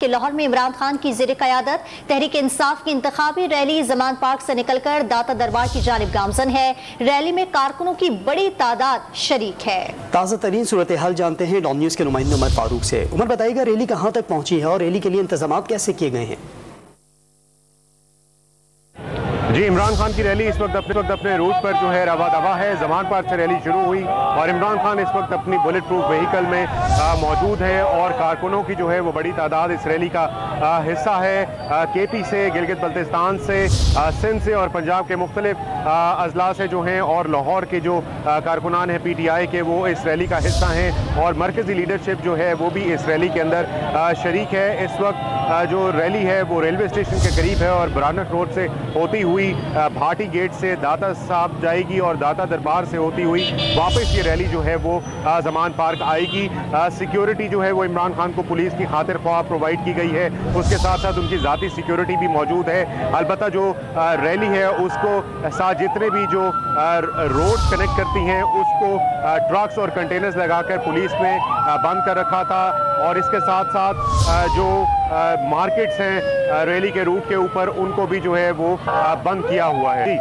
कि लाहौर में इमरान खान की ज़ेर क़यादत तहरीक इंसाफ की इंतखाबी रैली जमान पार्क से निकलकर दाता दरबार की जानिब गामजन है। रैली में कारकुनों की बड़ी तादाद शरीक है। ताज़ा तरीन सूरत हाल जानते हैं डॉन न्यूज़ के नुमाइंदे उमर फारूक से। उमर बताइएगा, रैली कहाँ तक पहुंची है और रैली के लिए इंतजाम कैसे किए गए हैं? जी, इमरान खान की रैली इस वक्त अपने रूट पर जो है रवा दवा है। जमान पार्क से रैली शुरू हुई और इमरान खान इस वक्त अपनी बुलेट प्रूफ व्हीकल में मौजूद है और कारकुनों की जो है वो बड़ी तादाद इस रैली का हिस्सा है। केपी से, गिलगित बल्तिस्तान से, सिंध से और पंजाब के मुख्तलिफ अजला से जो हैं और लाहौर के जो कारकुनान हैं PTI के, वो इस रैली का हिस्सा हैं और मरकज़ी लीडरशिप जो है वो भी इस रैली के अंदर शरीक है। इस वक्त जो रैली है वो रेलवे स्टेशन के करीब है और बरानक रोड से होती हुई भाटी गेट से दाता साहब जाएगी और दाता दरबार से होती हुई वापस ये रैली जो है वो जमान पार्क आएगी। सिक्योरिटी जो है वो इमरान खान को पुलिस की खातिर ख्वाह प्रोवाइड की गई है, उसके साथ साथ उनकी ज़ाती सिक्योरिटी भी मौजूद है। अलबत्ता जो रैली है उसको साथ जितने भी जो रोड कनेक्ट करती हैं उसको ट्रक्स और कंटेनर्स लगाकर पुलिस ने बंद कर रखा था और इसके साथ साथ जो मार्केट्स हैं रैली के रूट के ऊपर उनको भी जो है वो बंद किया हुआ है।